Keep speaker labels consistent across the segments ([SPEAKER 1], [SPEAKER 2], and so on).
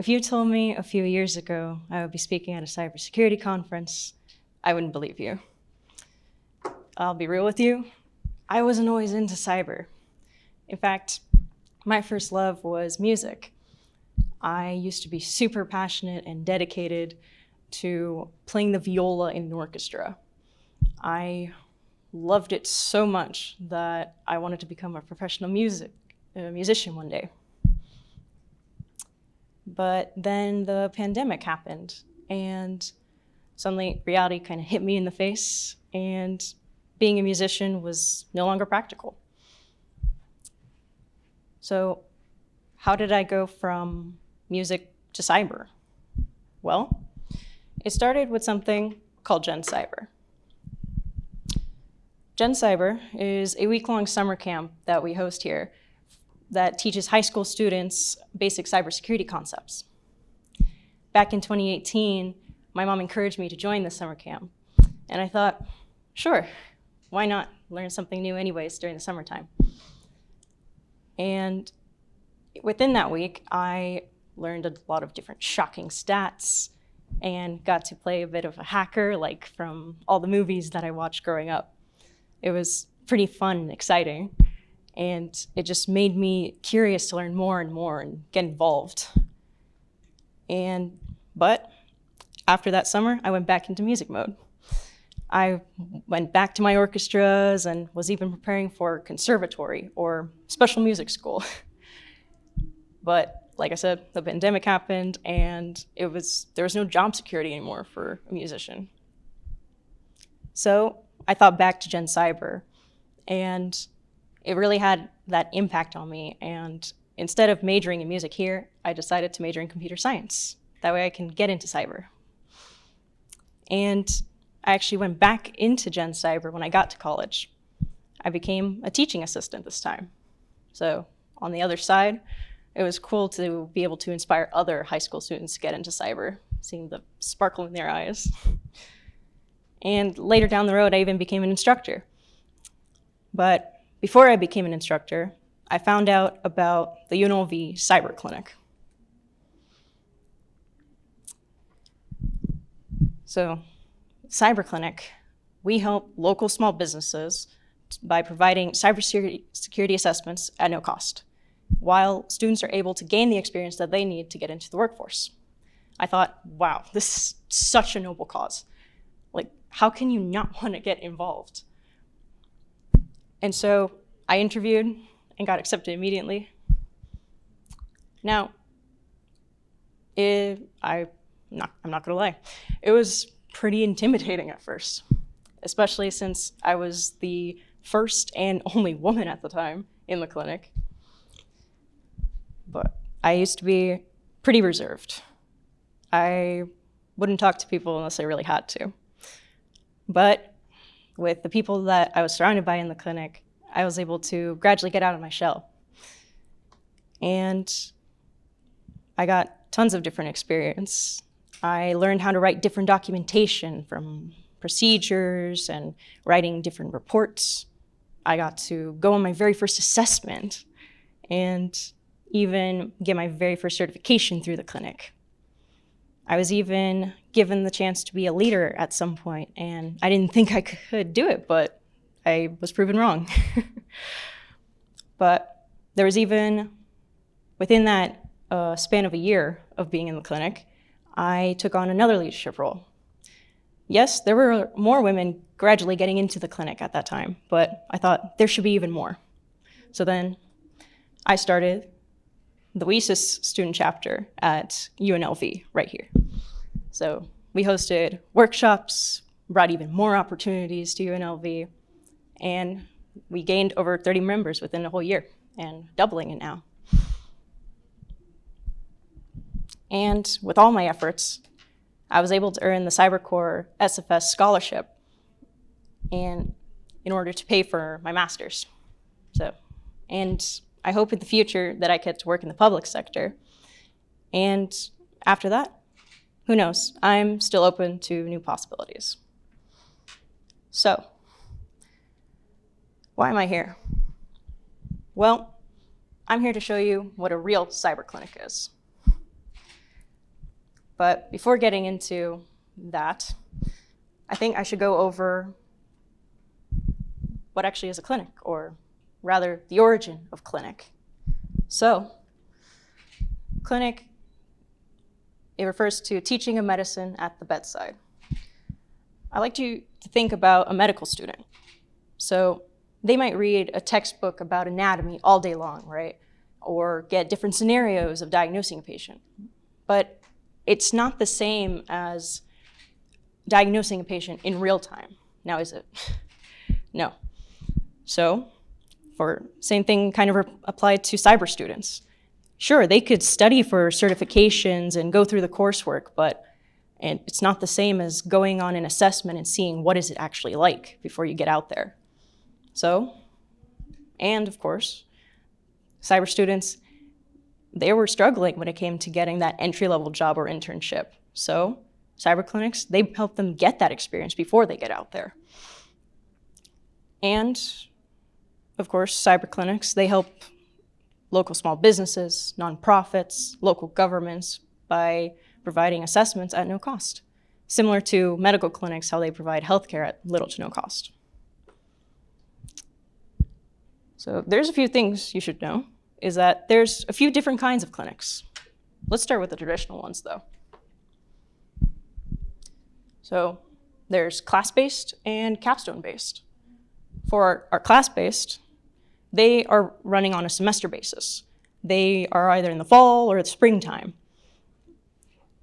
[SPEAKER 1] if you told me a few years ago I would be speaking at a cybersecurity conference, I wouldn't believe you. I'll be real with you, I wasn't always into cyber. In fact, my first love was music. I used to be super passionate and dedicated to playing the viola in an orchestra. I loved it so much that I wanted to become a professional musician one day. But then the pandemic happened, and suddenly reality kind of hit me in the face, and being a musician was no longer practical. So how did I go from music to cyber? Well, it started with something called Gen Cyber. Gen Cyber is a week-long summer camp that we host here that teaches high school students basic cybersecurity concepts. Back in 2018, my mom encouraged me to join this summer camp, and I thought, sure, why not learn something new anyways during the summertime? And within that week, I learned a lot of different shocking stats and got to play a bit of a hacker, like from all the movies that I watched growing up. It was pretty fun and exciting, and it just made me curious to learn more and more and get involved. But after that summer, I went back into music mode. I went back to my orchestras and was even preparing for conservatory or special music school. But like I said, the pandemic happened, and there was no job security anymore for a musician. So I thought back to Gen Cyber, and it really had that impact on me. And instead of majoring in music here, I decided to major in computer science. That way I can get into cyber. And I actually went back into Gen Cyber when I got to college. I became a teaching assistant this time. So on the other side, it was cool to be able to inspire other high school students to get into cyber, seeing the sparkle in their eyes. And later down the road, I even became an instructor. But before I became an instructor, I found out about the UNLV Cyber Clinic. So, Cyber Clinic, we help local small businesses by providing cybersecurity assessments at no cost, while students are able to gain the experience that they need to get into the workforce. I thought, wow, this is such a noble cause. Like, how can you not want to get involved? And so I interviewed and got accepted immediately. Now, I'm not gonna lie, it was pretty intimidating at first, especially since I was the first and only woman at the time in the clinic. But I used to be pretty reserved. I wouldn't talk to people unless I really had to. But with the people that I was surrounded by in the clinic, I was able to gradually get out of my shell. And I got tons of different experience. I learned how to write different documentation, from procedures and writing different reports. I got to go on my very first assessment and even get my very first certification through the clinic. I was even given the chance to be a leader at some point, and I didn't think I could do it, but I was proven wrong. But there was even, within that span of a year of being in the clinic, I took on another leadership role. Yes, there were more women gradually getting into the clinic at that time, but I thought there should be even more. So then I started the WESIS student chapter at UNLV right here. So we hosted workshops, brought even more opportunities to UNLV, and we gained over 30 members within a whole year, and doubling it now. And with all my efforts, I was able to earn the CyberCore SFS scholarship in order to pay for my master's. And I hope in the future that I get to work in the public sector. And after that, who knows? I'm still open to new possibilities. So, why am I here? Well, I'm here to show you what a real cyber clinic is. But before getting into that, I think I should go over what actually is a clinic, or rather the origin of clinic. So, clinic, it refers to teaching of medicine at the bedside. I like you to think about a medical student. So they might read a textbook about anatomy all day long, right? Or get different scenarios of diagnosing a patient. But it's not the same as diagnosing a patient in real time. Now, is it? No. So, same thing kind of applied to cyber students. Sure, they could study for certifications and go through the coursework, but it's not the same as going on an assessment and seeing what is it actually like before you get out there. So, and of course, cyber students, they were struggling when it came to getting that entry-level job or internship. So, cyber clinics, they help them get that experience before they get out there. And, of course, cyber clinics, they help local small businesses, nonprofits, local governments by providing assessments at no cost, similar to medical clinics, how they provide healthcare at little to no cost. So there's a few things you should know, is that there's a few different kinds of clinics. Let's start with the traditional ones, though. So there's class-based and capstone-based. For our class-based, they are running on a semester basis. They are either in the fall or the springtime.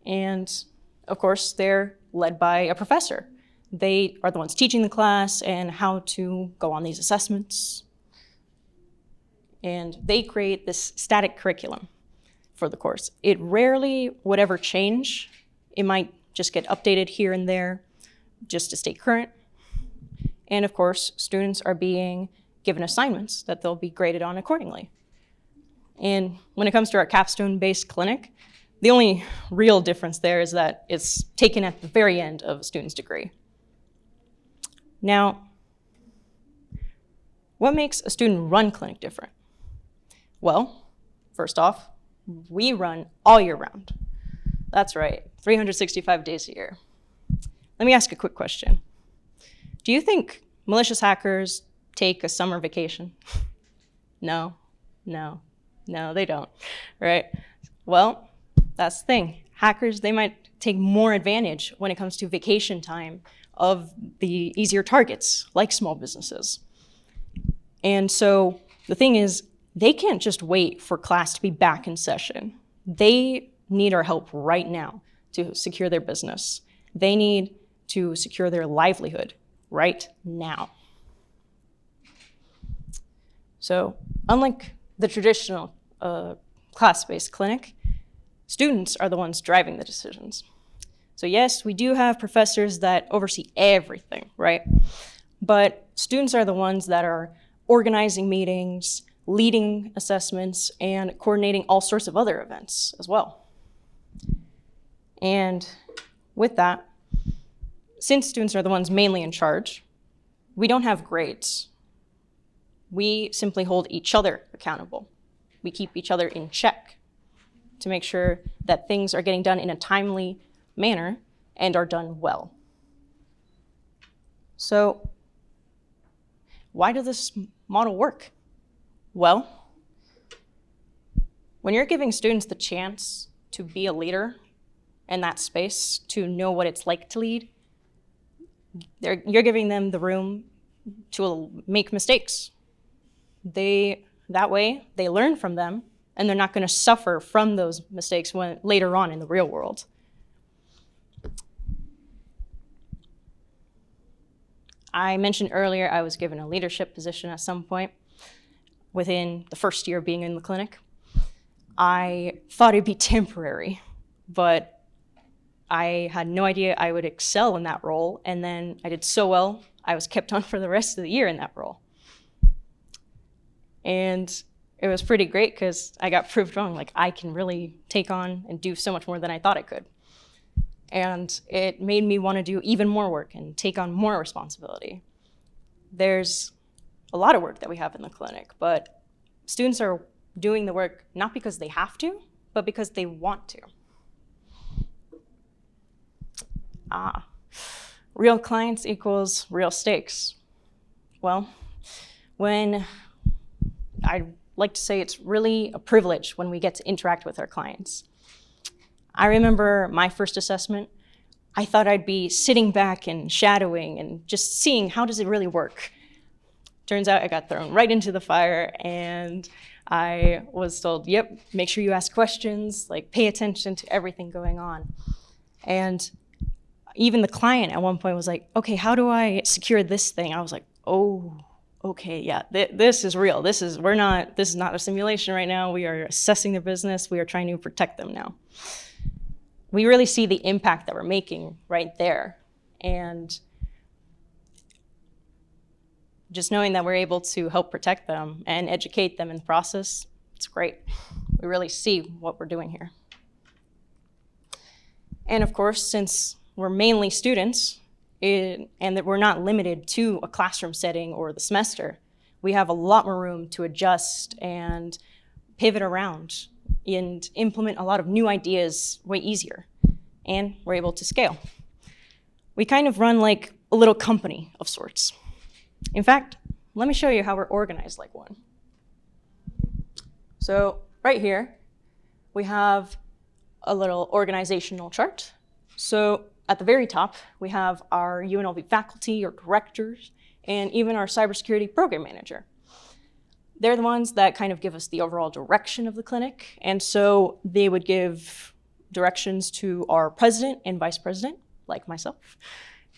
[SPEAKER 1] And of course, they're led by a professor. They are the ones teaching the class and how to go on these assessments. And they create this static curriculum for the course. It rarely would ever change. It might just get updated here and there just to stay current. And of course, students are being given assignments that they'll be graded on accordingly. And when it comes to our capstone-based clinic, the only real difference there is that it's taken at the very end of a student's degree. Now, what makes a student-run clinic different? Well, first off, we run all year round. That's right, 365 days a year. Let me ask a quick question. Do you think malicious hackers take a summer vacation? No, they don't, right? Well, that's the thing. Hackers, they might take more advantage when it comes to vacation time of the easier targets, like small businesses. And so the thing is, they can't just wait for class to be back in session. They need our help right now to secure their business. They need to secure their livelihood right now. So unlike the traditional class-based clinic, students are the ones driving the decisions. So yes, we do have professors that oversee everything, right? But students are the ones that are organizing meetings, leading assessments, and coordinating all sorts of other events as well. And with that, since students are the ones mainly in charge, we don't have grades. We simply hold each other accountable. We keep each other in check to make sure that things are getting done in a timely manner and are done well. So, why does this model work? Well, when you're giving students the chance to be a leader in that space, to know what it's like to lead, you're giving them the room to make mistakes. That way, they learn from them, and they're not going to suffer from those mistakes later on in the real world. I mentioned earlier I was given a leadership position at some point within the first year of being in the clinic. I thought it'd be temporary, but I had no idea I would excel in that role, and then I did so well, I was kept on for the rest of the year in that role. And it was pretty great because I got proved wrong. Like, I can really take on and do so much more than I thought I could. And it made me want to do even more work and take on more responsibility. There's a lot of work that we have in the clinic, but students are doing the work not because they have to, but because they want to. Real clients equals real stakes. Well, when I like to say it's really a privilege when we get to interact with our clients. I remember my first assessment, I thought I'd be sitting back and shadowing and just seeing how does it really work. Turns out I got thrown right into the fire, and I was told, yep, make sure you ask questions, like pay attention to everything going on. And even the client at one point was like, okay, how do I secure this thing? I was like, oh, okay, yeah, this is real. This is not a simulation right now. We are assessing their business. We are trying to protect them now. We really see the impact that we're making right there. And just knowing that we're able to help protect them and educate them in the process, it's great. We really see what we're doing here. And of course, since we're mainly students, and that we're not limited to a classroom setting or the semester, we have a lot more room to adjust and pivot around and implement a lot of new ideas way easier. And we're able to scale. We kind of run like a little company of sorts. In fact, let me show you how we're organized like one. So right here, we have a little organizational chart. So at the very top, we have our UNLV faculty or directors, and even our cybersecurity program manager. They're the ones that kind of give us the overall direction of the clinic, and so they would give directions to our president and vice president, like myself,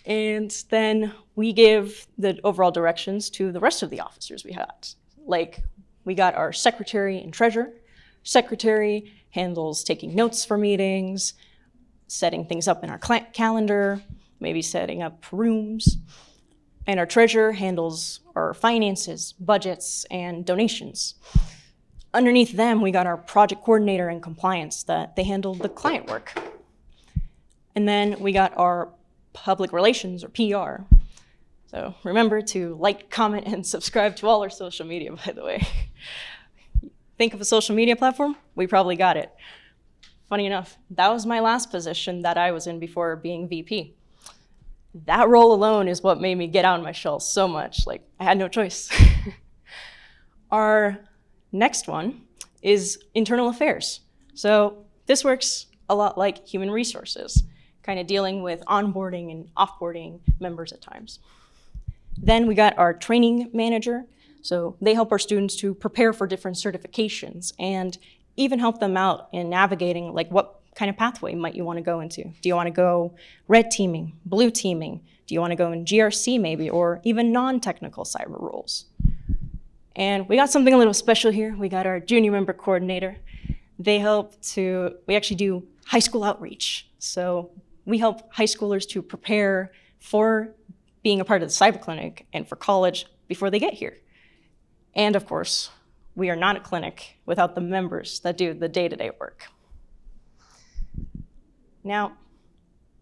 [SPEAKER 1] and then we give the overall directions to the rest of the officers we had. Like, we got our secretary and treasurer. Secretary handles taking notes for meetings, setting things up in our calendar, maybe setting up rooms. And our treasurer handles our finances, budgets, and donations. Underneath them, we got our project coordinator and compliance that they handle the client work. And then we got our public relations or PR. So remember to like, comment, and subscribe to all our social media, by the way. Think of a social media platform? We probably got it. Funny enough, that was my last position that I was in before being VP. That role alone is what made me get out of my shell so much. Like, I had no choice. Our next one is internal affairs. So this works a lot like human resources, kind of dealing with onboarding and offboarding members at times. Then we got our training manager. So they help our students to prepare for different certifications and even help them out in navigating like what kind of pathway might you want to go into. Do you want to go red teaming, blue teaming? Do you want to go in GRC maybe, or even non-technical cyber roles? And we got something a little special here. We got our junior member coordinator. We actually do high school outreach. So we help high schoolers to prepare for being a part of the cyber clinic and for college before they get here. And of course, we are not a clinic without the members that do the day-to-day work. Now,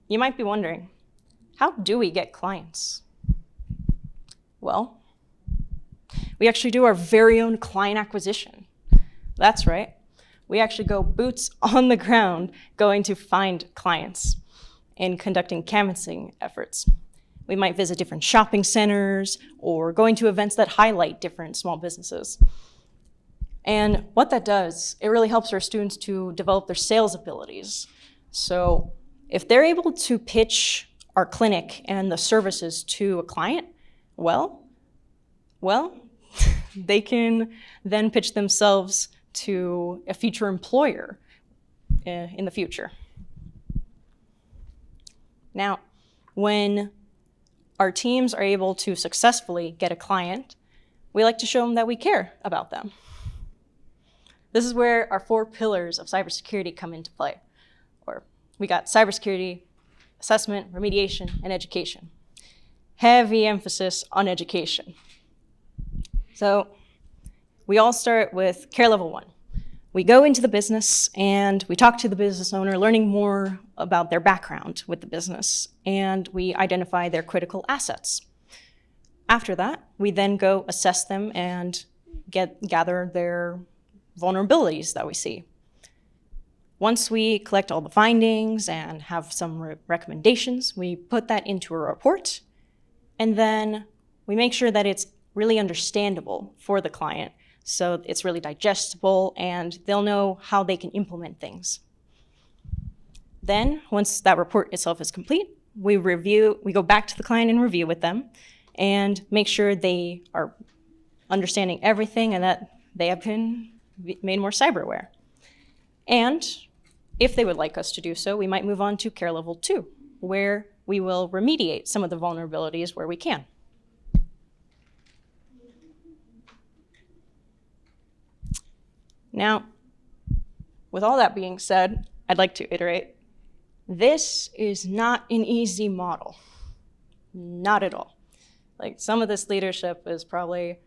[SPEAKER 1] you might be wondering, how do we get clients? Well, we actually do our very own client acquisition. That's right. We actually go boots on the ground going to find clients and conducting canvassing efforts. We might visit different shopping centers or going to events that highlight different small businesses. And what that does, it really helps our students to develop their sales abilities. So if they're able to pitch our clinic and the services to a client, well, they can then pitch themselves to a future employer in the future. Now, when our teams are able to successfully get a client, we like to show them that we care about them. This is where our 4 pillars of cybersecurity come into play. We got cybersecurity, assessment, remediation, and education. Heavy emphasis on education. So we all start with care level 1. We go into the business and we talk to the business owner, learning more about their background with the business, and we identify their critical assets. After that, we then go assess them and gather their vulnerabilities that we see. Once we collect all the findings and have some recommendations, we put that into a report, and then we make sure that it's really understandable for the client, so it's really digestible and they'll know how they can implement things. Then, once that report itself is complete, we go back to the client and review with them and make sure they are understanding everything and that they have been made more cyber aware. And if they would like us to do so, we might move on to care level 2, where we will remediate some of the vulnerabilities where we can. Now, with all that being said, I'd like to iterate, this is not an easy model. Not at all. Like, some of this leadership is probably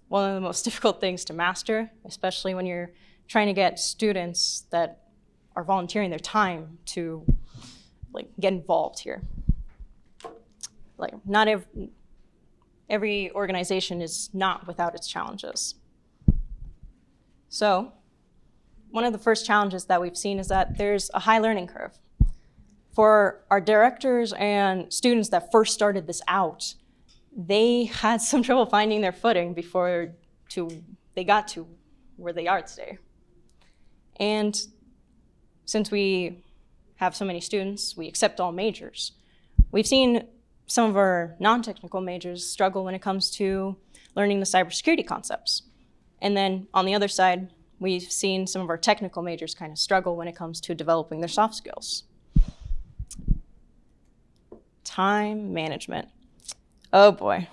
[SPEAKER 1] one of the most difficult things to master, especially when you're trying to get students that are volunteering their time to get involved here. Not every organization is not without its challenges. So one of the first challenges that we've seen is that there's a high learning curve. For our directors and students that first started this out, they had some trouble finding their footing before they got to where they are today. And since we have so many students, we accept all majors. We've seen some of our non-technical majors struggle when it comes to learning the cybersecurity concepts. And then on the other side, we've seen some of our technical majors kind of struggle when it comes to developing their soft skills. Time management. Oh boy.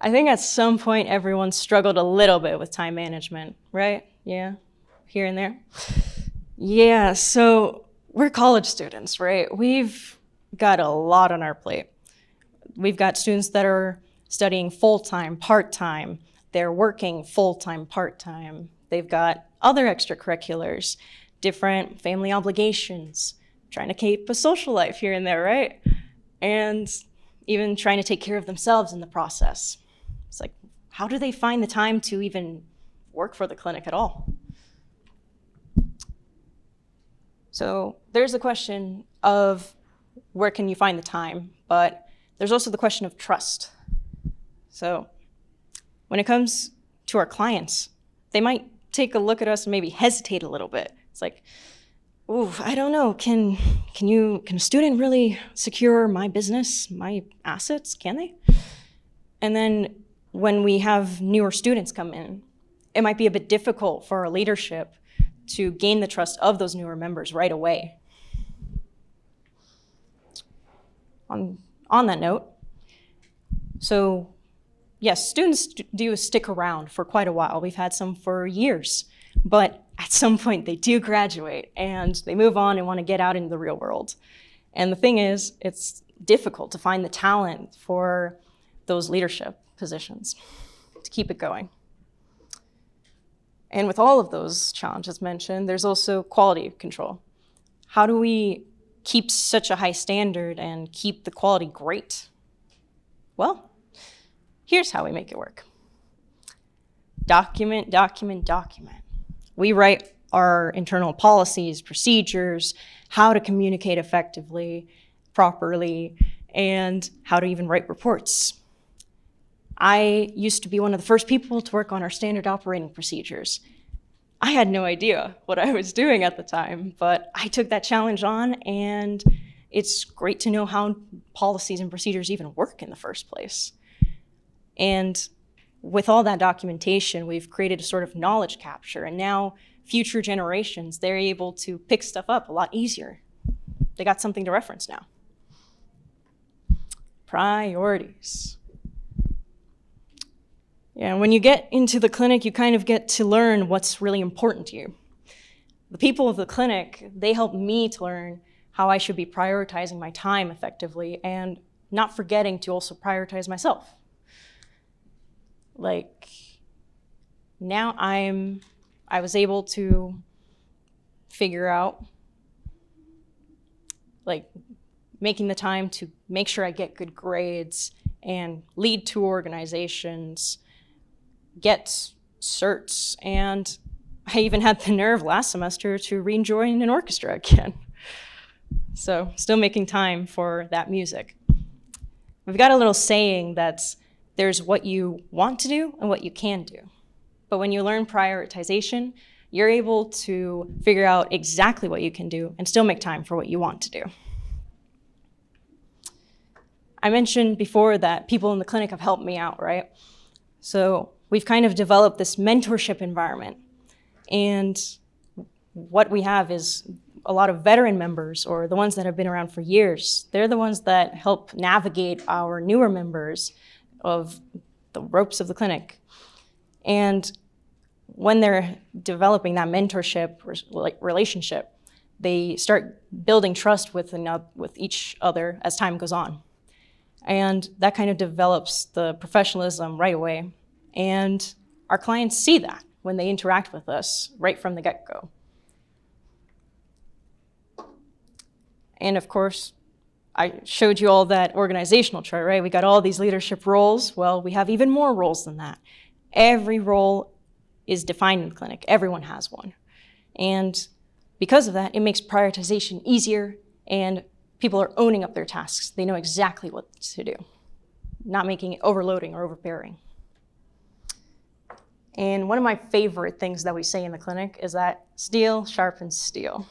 [SPEAKER 1] I think at some point everyone struggled a little bit with time management, right? Yeah, here and there. Yeah, so we're college students, right? We've got a lot on our plate. We've got students that are studying full-time, part-time. They're working full-time, part-time. They've got other extracurriculars, different family obligations, trying to keep a social life here and there, right? And even trying to take care of themselves in the process. It's like, how do they find the time to even work for the clinic at all? So there's the question of where can you find the time, but there's also the question of trust. So when it comes to our clients, they might take a look at us and maybe hesitate a little bit. It's like, ooh, I don't know, can a student really secure my business, my assets? Can they? And then when we have newer students come in, it might be a bit difficult for our leadership to gain the trust of those newer members right away. On that note, so yes, students do stick around for quite a while. We've had some for years, but at some point they do graduate and they move on and want to get out into the real world. And the thing is, it's difficult to find the talent for those leadership positions to keep it going. And with all of those challenges mentioned, there's also quality control. How do we keep such a high standard and keep the quality great? Well, here's how we make it work. Document, document, document. We write our internal policies, procedures, how to communicate effectively, properly, and how to even write reports. I used to be one of the first people to work on our standard operating procedures. I had no idea what I was doing at the time, but I took that challenge on, and it's great to know how policies and procedures even work in the first place. And with all that documentation, we've created a sort of knowledge capture, and now future generations, they're able to pick stuff up a lot easier. They got something to reference now. Priorities. Yeah, when you get into the clinic, you kind of get to learn what's really important to you. The people of the clinic, they help me to learn how I should be prioritizing my time effectively and not forgetting to also prioritize myself. Like, now I was able to figure out, making the time to make sure I get good grades and lead 2 organizations, get certs, and I even had the nerve last semester to rejoin an orchestra again. So still making time for that music. We've got a little saying that's there's what you want to do and what you can do. But when you learn prioritization, you're able to figure out exactly what you can do and still make time for what you want to do. I mentioned before that people in the clinic have helped me out, right? So we've kind of developed this mentorship environment. And what we have is a lot of veteran members, or the ones that have been around for years. They're the ones that help navigate our newer members of the ropes of the clinic. And when they're developing that mentorship relationship, they start building trust with each other as time goes on. And that kind of develops the professionalism right away. And our clients see that when they interact with us right from the get-go. And of course, I showed you all that organizational chart, right? We got all these leadership roles. Well, we have even more roles than that. Every role is defined in the clinic. Everyone has one. And because of that, it makes prioritization easier, and people are owning up their tasks. They know exactly what to do, not making it overloading or overbearing. And one of my favorite things that we say in the clinic is that steel sharpens steel.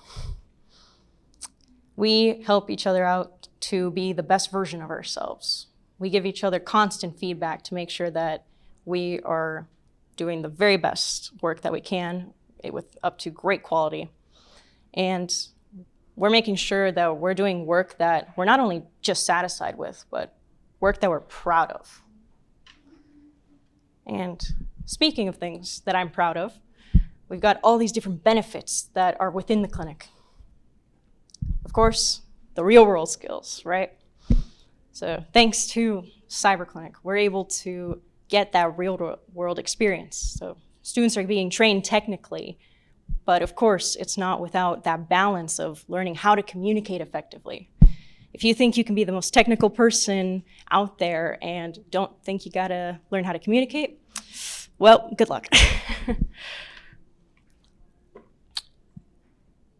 [SPEAKER 1] We help each other out to be the best version of ourselves. We give each other constant feedback to make sure that we are doing the very best work that we can with up to great quality. And we're making sure that we're doing work that we're not only just satisfied with, but work that we're proud of. And speaking of things that I'm proud of, we've got all these different benefits that are within the clinic. Of course, the real world skills, right? So thanks to Cyber Clinic, we're able to get that real world experience. So students are being trained technically, but of course, it's not without that balance of learning how to communicate effectively. If you think you can be the most technical person out there and don't think you gotta learn how to communicate, well, good luck.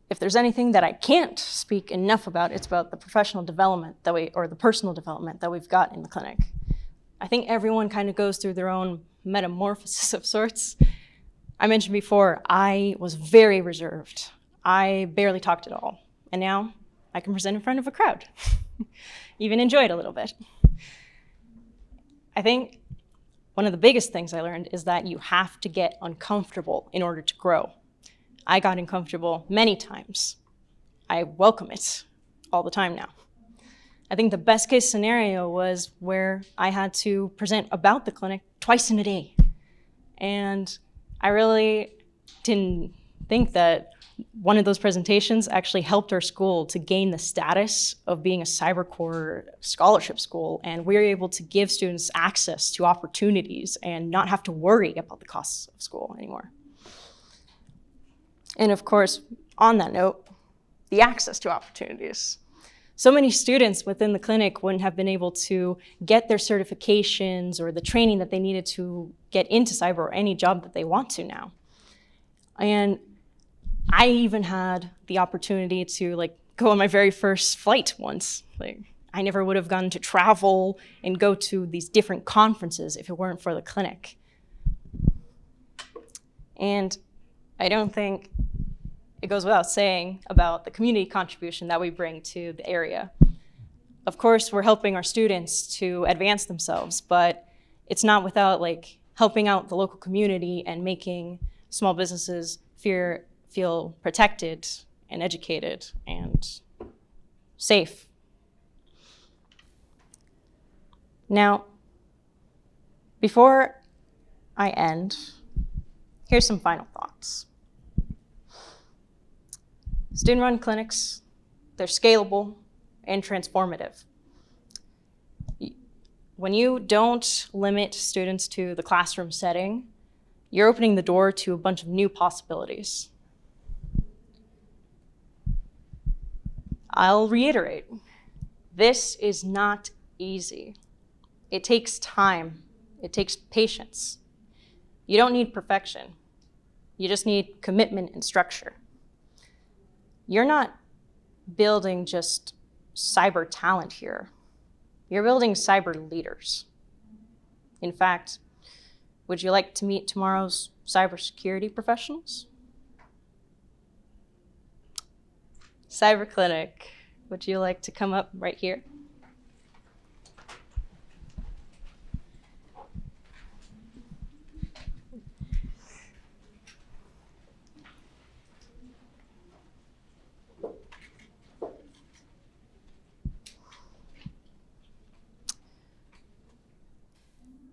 [SPEAKER 1] If there's anything that I can't speak enough about, it's about the professional development or the personal development that we've got in the clinic. I think everyone kind of goes through their own metamorphosis of sorts. I mentioned before, I was very reserved. I barely talked at all. And now I can present in front of a crowd, even enjoy it a little bit. I think one of the biggest things I learned is that you have to get uncomfortable in order to grow. I got uncomfortable many times. I welcome it all the time now. I think the best case scenario was where I had to present about the clinic twice in a day. And I really didn't think that one of those presentations actually helped our school to gain the status of being a CyberCore scholarship school, and we were able to give students access to opportunities and not have to worry about the costs of school anymore. And of course, on that note, the access to opportunities. So many students within the clinic wouldn't have been able to get their certifications or the training that they needed to get into cyber or any job that they want to now. And I even had the opportunity to go on my very first flight once. I never would have gone to travel and go to these different conferences if it weren't for the clinic. And I don't think it goes without saying about the community contribution that we bring to the area. Of course, we're helping our students to advance themselves, but it's not without helping out the local community and making small businesses feel protected and educated and safe. Now, before I end, here's some final thoughts. Student-run clinics, they're scalable and transformative. When you don't limit students to the classroom setting, you're opening the door to a bunch of new possibilities. I'll reiterate, this is not easy. It takes time. It takes patience. You don't need perfection. You just need commitment and structure. You're not building just cyber talent here. You're building cyber leaders. In fact, would you like to meet tomorrow's cybersecurity professionals? Cyber Clinic, would you like to come up right here?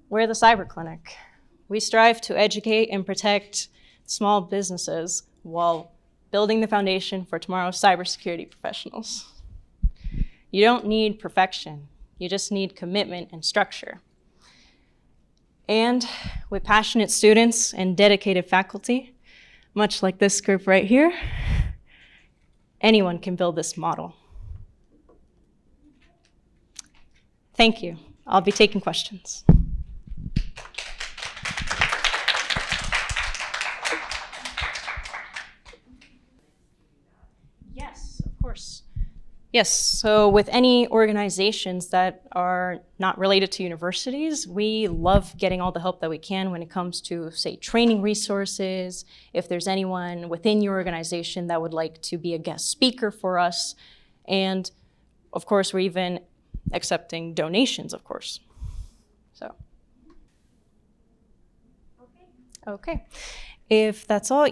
[SPEAKER 1] We're the Cyber Clinic. We strive to educate and protect small businesses while building the foundation for tomorrow's cybersecurity professionals. You don't need perfection. You just need commitment and structure. And with passionate students and dedicated faculty, much like this group right here, anyone can build this model. Thank you. I'll be taking questions. Yes, of course. Yes, so with any organizations that are not related to universities, we love getting all the help that we can when it comes to, say, training resources. If there's anyone within your organization that would like to be a guest speaker for us. And of course, we're even accepting donations, of course. So. Okay. If that's all,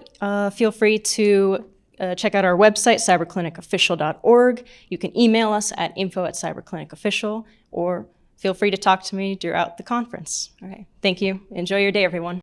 [SPEAKER 1] feel free to check out our website, cyberclinicofficial.org. You can email us at info@cyberclinicofficial, or feel free to talk to me throughout the conference. All right, thank you. Enjoy your day, everyone.